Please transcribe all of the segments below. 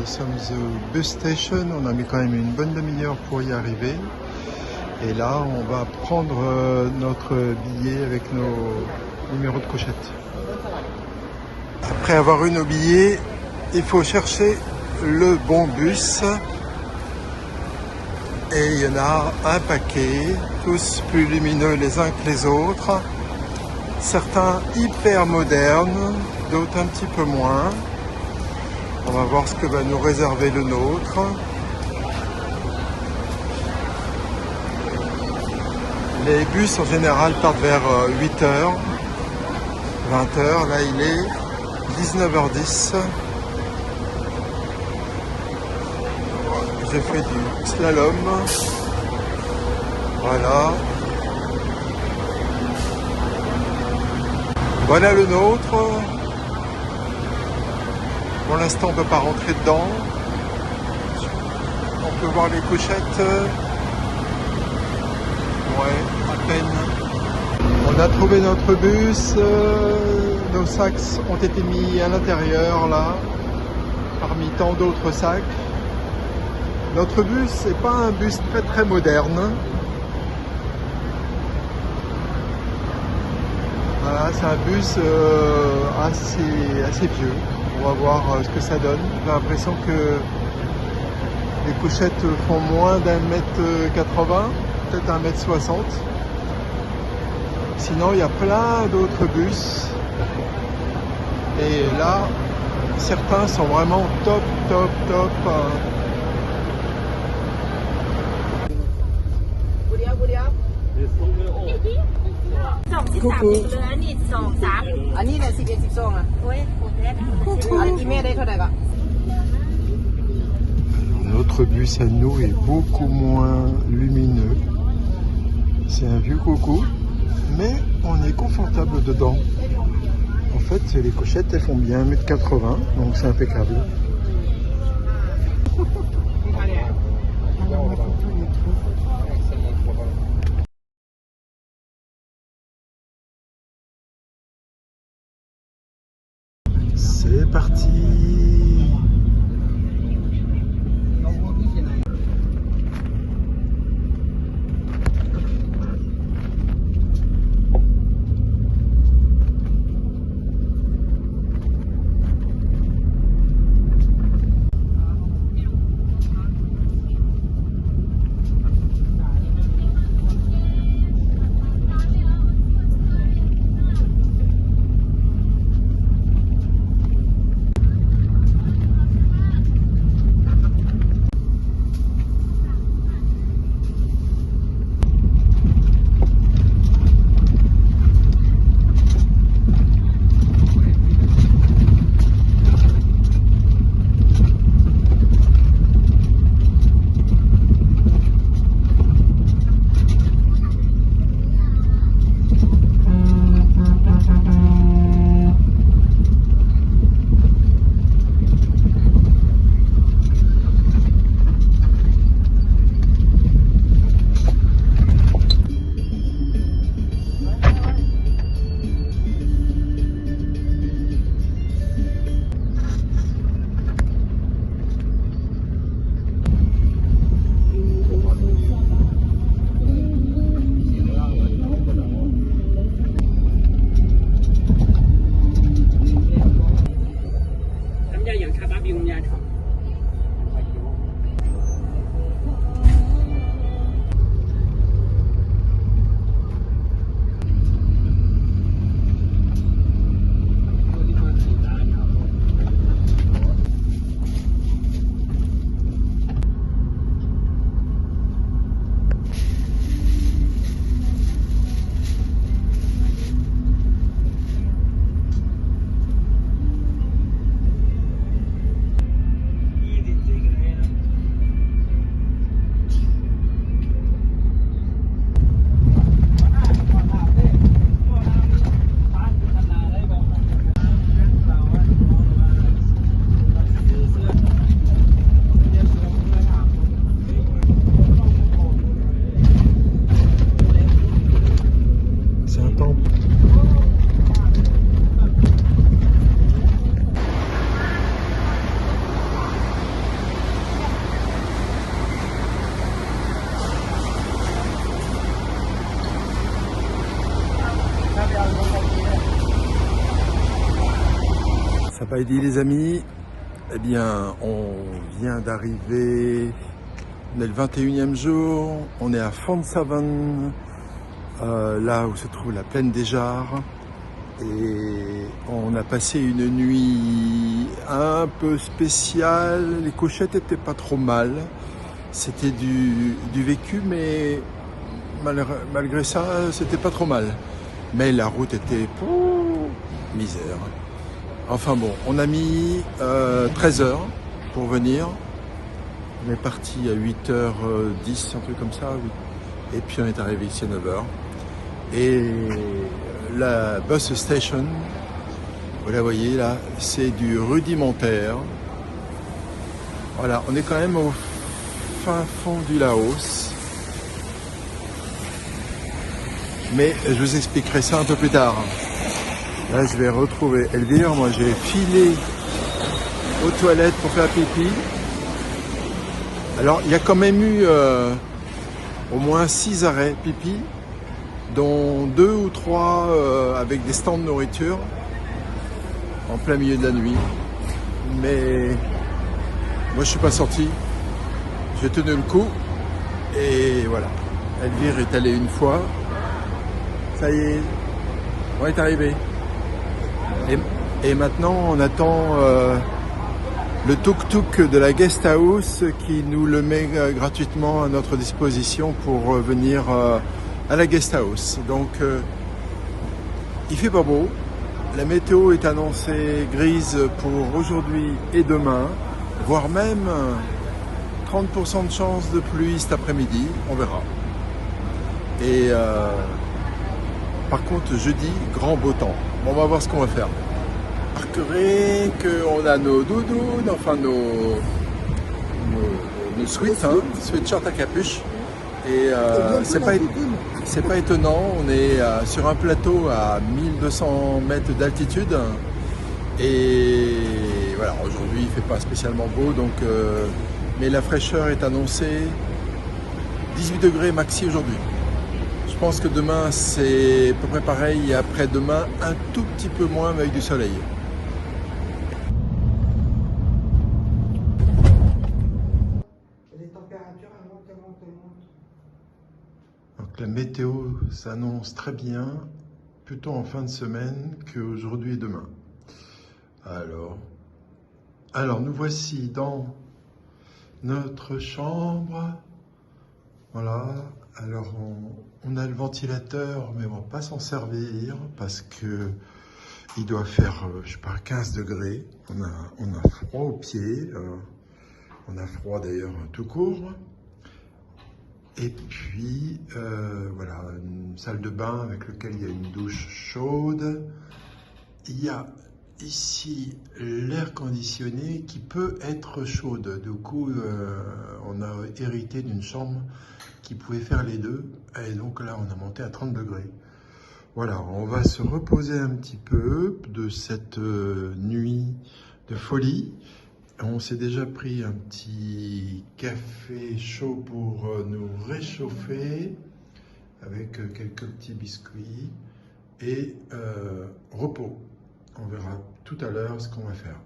sommes au bus station, on a mis quand même une bonne demi-heure pour y arriver. Et là, on va prendre notre billet avec nos numéros de couchette. Après avoir eu nos billets, il faut chercher le bon bus. Et il y en a un paquet, tous plus lumineux les uns que les autres. Certains hyper modernes, d'autres un petit peu moins. On va voir ce que va nous réserver le nôtre. Les bus en général partent vers 8h, 20h. Là il est 19h10. J'ai fait du slalom. Voilà. Voilà le nôtre. Pour l'instant, on ne peut pas rentrer dedans. On peut voir les couchettes. Ouais, à peine. On a trouvé notre bus. Nos sacs ont été mis à l'intérieur, là, parmi tant d'autres sacs. Notre bus, c'est pas un bus très moderne. Voilà, c'est un bus assez vieux. On va voir ce que ça donne. J'ai l'impression que les couchettes font moins d'1m80, peut-être 1m60. Sinon, il y a plein d'autres bus. Et là, certains sont vraiment top. Coucou. อันนี้2 3อันนี้เนี่ย11 12อ่ะโอ้ยผมได้อันนี้แม่ได้เท่าไหร่ก็ Notre bus à nous est beaucoup moins lumineux. C'est un vieux coco, mais on est confortable dedans. En fait, les couchettes, elles font bien 1m80, donc c'est impeccable. C'est parti. Abaidi les amis, eh bien on vient d'arriver, on est le 21e jour, on est à Fonshaven, là où se trouve la plaine des Jarres, et on a passé une nuit un peu spéciale, les couchettes étaient pas trop mal, c'était du vécu mais malgré ça c'était pas trop mal, mais la route était misère. Enfin bon, on a mis 13 heures pour venir. On est parti à 8h10, un truc comme ça. Et puis on est arrivé ici à 9h. Et la bus station, vous la voyez là, c'est du rudimentaire. Voilà, on est quand même au fin fond du Laos. Mais je vous expliquerai ça un peu plus tard. Là, je vais retrouver Elvire. Moi, j'ai filé aux toilettes pour faire pipi. Alors, il y a quand même eu au moins 6 arrêts pipi, dont 2 ou 3 avec des stands de nourriture en plein milieu de la nuit. Mais moi, je suis pas sorti. J'ai tenu le coup et voilà. Elvire est allée une fois. Ça y est, on est arrivé. Et maintenant, on attend le tuk-tuk de la guest house qui nous le met gratuitement à notre disposition pour venir à la guest house. Donc, il fait pas beau. La météo est annoncée grise pour aujourd'hui et demain, voire même 30% de chance de pluie cet après-midi. On verra. Et par contre, jeudi, grand beau temps. Bon, on va voir ce qu'on va faire. Vous remarquerez qu'on a nos doudounes, enfin nos sweats, hein, sweatshirts à capuche. Et c'est pas étonnant, on est sur un plateau à 1200 mètres d'altitude. Et voilà, aujourd'hui il fait pas spécialement beau, donc, mais la fraîcheur est annoncée 18 degrés maxi aujourd'hui. Je pense que demain c'est à peu près pareil et après-demain un tout petit peu moins avec du soleil. Les températures montent. Donc la météo s'annonce très bien, plutôt en fin de semaine qu'aujourd'hui et demain. Alors nous voici dans notre chambre. Voilà. Alors on a le ventilateur, mais on va pas s'en servir parce que il doit faire, je sais pas, 15 degrés. On a froid aux pieds, on a froid d'ailleurs tout court. Et puis voilà, une salle de bain avec laquelle il y a une douche chaude. Il y a ici l'air conditionné qui peut être chaude. Du coup, on a hérité d'une chambre qui pouvait faire les deux. Et donc là, on a monté à 30 degrés. Voilà, on va se reposer un petit peu de cette nuit de folie. On s'est déjà pris un petit café chaud pour nous réchauffer avec quelques petits biscuits et repos. On verra tout à l'heure ce qu'on va faire.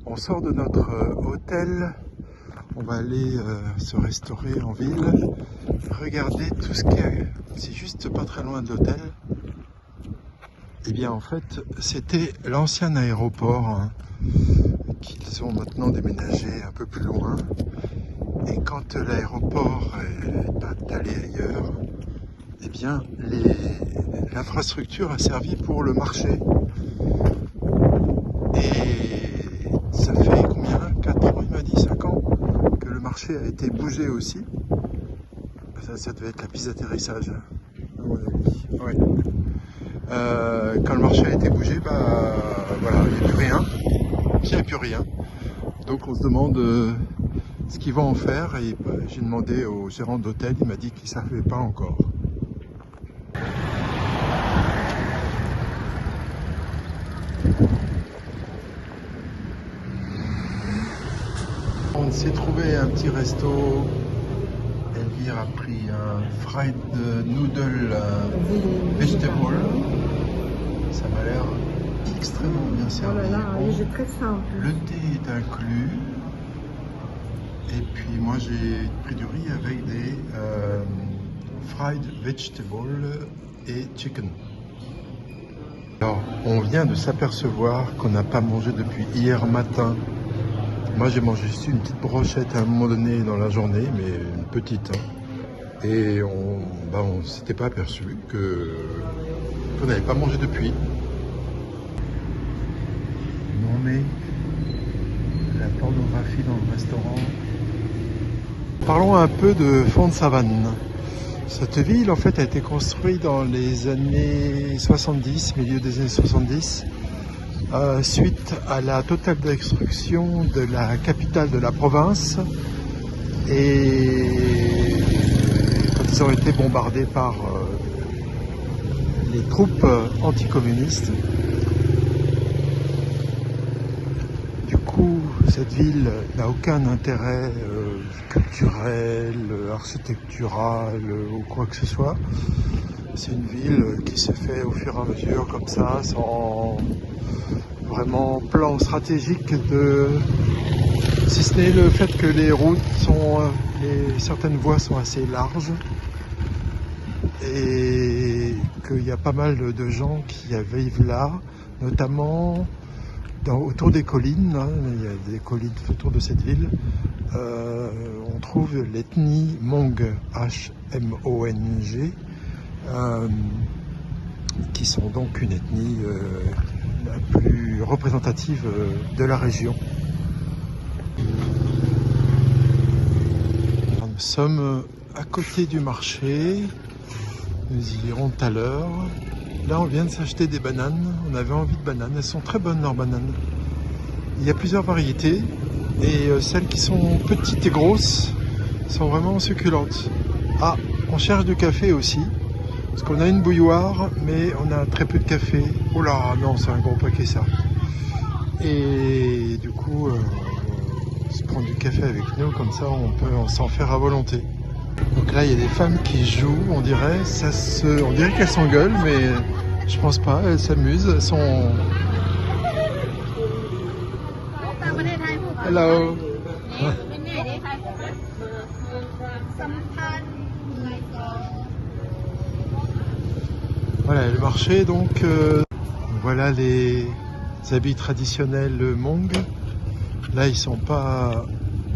On sort de notre hôtel. On va aller se restaurer en ville. Regardez tout ce qu'il y a. C'est juste pas très loin de l'hôtel. Eh bien en fait, c'était l'ancien aéroport hein, qu'ils ont maintenant déménagé un peu plus loin. Et quand l'aéroport est allé ailleurs, eh bien l'infrastructure a servi pour le marché. Et ça fait combien? 4 ans, il m'a dit, 5 ans que le marché a été bougé aussi. Ça devait être la piste d'atterrissage, à mon avis. Ouais. Quand le marché a été bougé, bah voilà, il n'y a plus rien. Il n'y a plus rien. Donc on se demande ce qu'ils vont en faire. Et bah, j'ai demandé au gérant d'hôtel, il m'a dit qu'il ne savait pas encore. On s'est trouvé un petit resto. Elvire a pris un fried noodle vegetable. Ça m'a l'air extrêmement bien servi. Oh là là, il est très simple. Le thé est inclus. Et puis moi j'ai pris du riz avec des fried vegetables et chicken. Alors on vient de s'apercevoir qu'on n'a pas mangé depuis hier matin. Moi j'ai mangé juste une petite brochette à un moment donné dans la journée, mais une petite. Hein. Et on s'était pas aperçu qu'on n'avait pas mangé depuis. On met la pornographie dans le restaurant. Parlons un peu de Font-de-Savane. Cette ville en fait a été construite dans les années 70, milieu des années 70, suite à la totale destruction de la capitale de la province et quand ils ont été bombardés par les troupes anticommunistes. Cette ville n'a aucun intérêt culturel, architectural ou quoi que ce soit. C'est une ville qui s'est fait au fur et à mesure comme ça, sans vraiment plan stratégique si ce n'est le fait que les routes certaines voies sont assez larges et qu'il y a pas mal de gens qui vivent là, notamment autour des collines, hein, il y a des collines autour de cette ville, on trouve l'ethnie Hmong, H-M-O-N-G, qui sont donc une ethnie la plus représentative de la région. Alors, nous sommes à côté du marché, nous y irons tout à l'heure. Là, on vient de s'acheter des bananes. On avait envie de bananes. Elles sont très bonnes, leurs bananes. Il y a plusieurs variétés. Et celles qui sont petites et grosses sont vraiment succulentes. Ah, on cherche du café aussi. Parce qu'on a une bouilloire, mais on a très peu de café. Oh là, non, c'est un gros paquet, ça. Et du coup, on se prend du café avec nous. Comme ça, on peut s'en faire à volonté. Donc là, il y a des femmes qui jouent, on dirait qu'elles s'engueulent, mais je pense pas, elles s'amusent, elles sont... Hello. Voilà le marché, donc voilà les habits traditionnels Hmong. Là, ils sont pas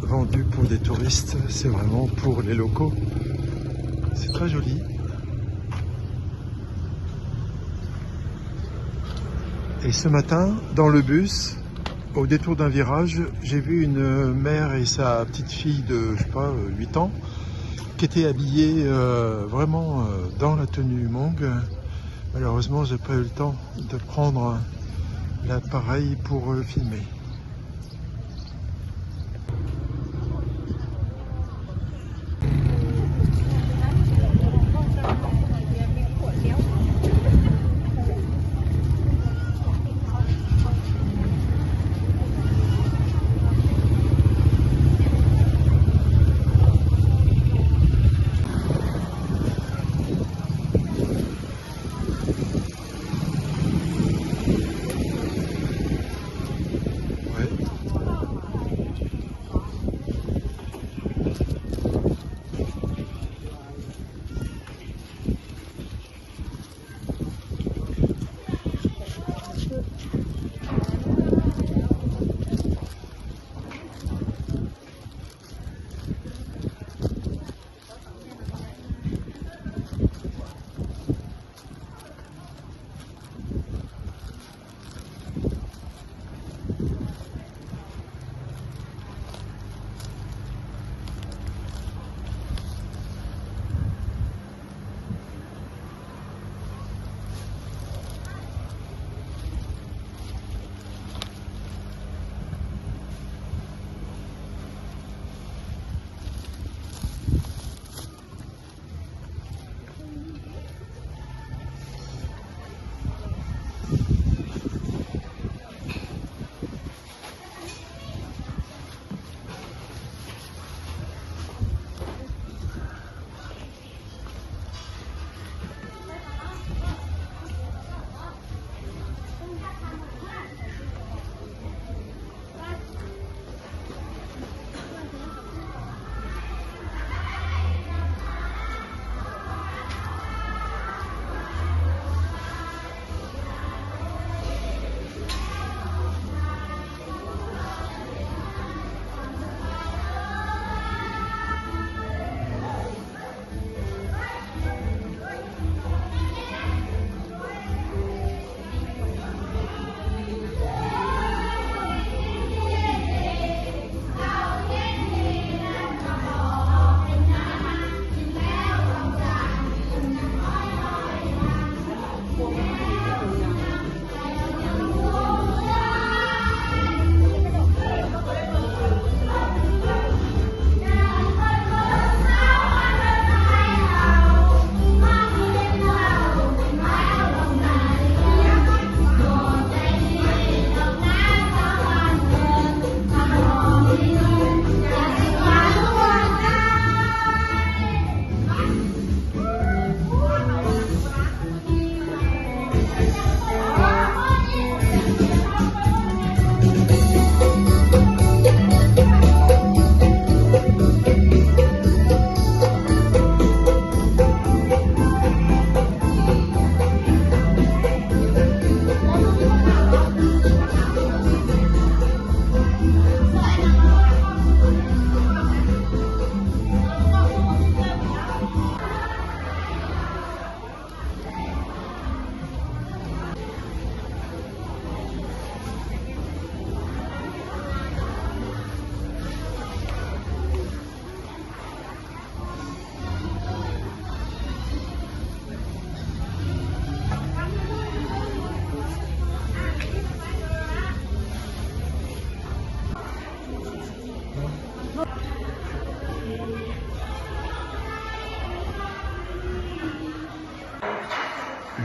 vendus pour des touristes, c'est vraiment pour les locaux. C'est très joli. Et ce matin, dans le bus, au détour d'un virage, j'ai vu une mère et sa petite fille de, je sais pas, 8 ans, qui étaient habillées vraiment dans la tenue Hmong. Malheureusement, j'ai pas eu le temps de prendre l'appareil pour filmer.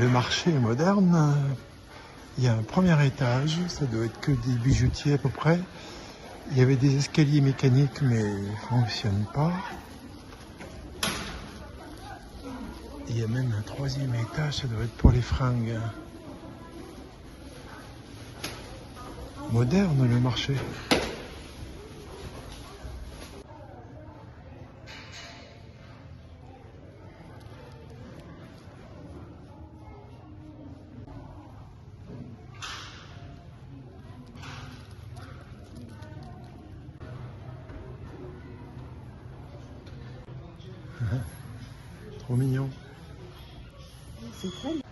Le marché est moderne. Il y a un premier étage, ça doit être que des bijoutiers à peu près. Il y avait des escaliers mécaniques mais ils ne fonctionnent pas. Il y a même un troisième étage, ça doit être pour les fringues. Moderne le marché. Trop mignon. C'est très bien.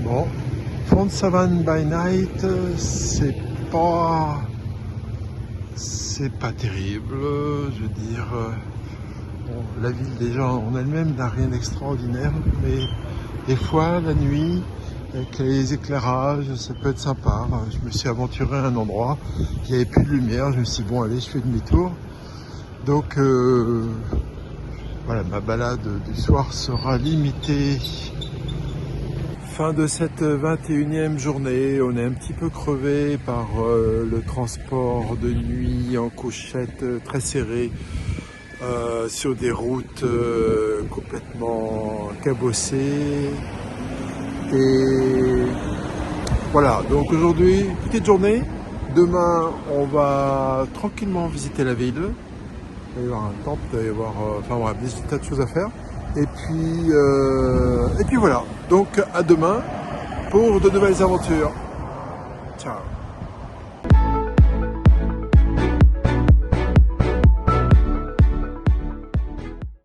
Bon, Font Savane by Night, c'est pas terrible, je veux dire. Bon, la ville déjà en elle-même n'a rien d'extraordinaire, mais des fois la nuit, avec les éclairages, ça peut être sympa. Je me suis aventuré à un endroit, il n'y avait plus de lumière, je me suis dit bon allez, je fais demi-tour. Donc voilà, ma balade du soir sera limitée. Fin de cette 21e journée, on est un petit peu crevé par le transport de nuit en couchette très serré sur des routes complètement cabossées. Et voilà, donc aujourd'hui, petite journée. Demain, on va tranquillement visiter la ville. Il va y avoir un temple, il va y avoir enfin bref, des tas de choses à faire. Et puis voilà, donc à demain pour de nouvelles aventures. Ciao.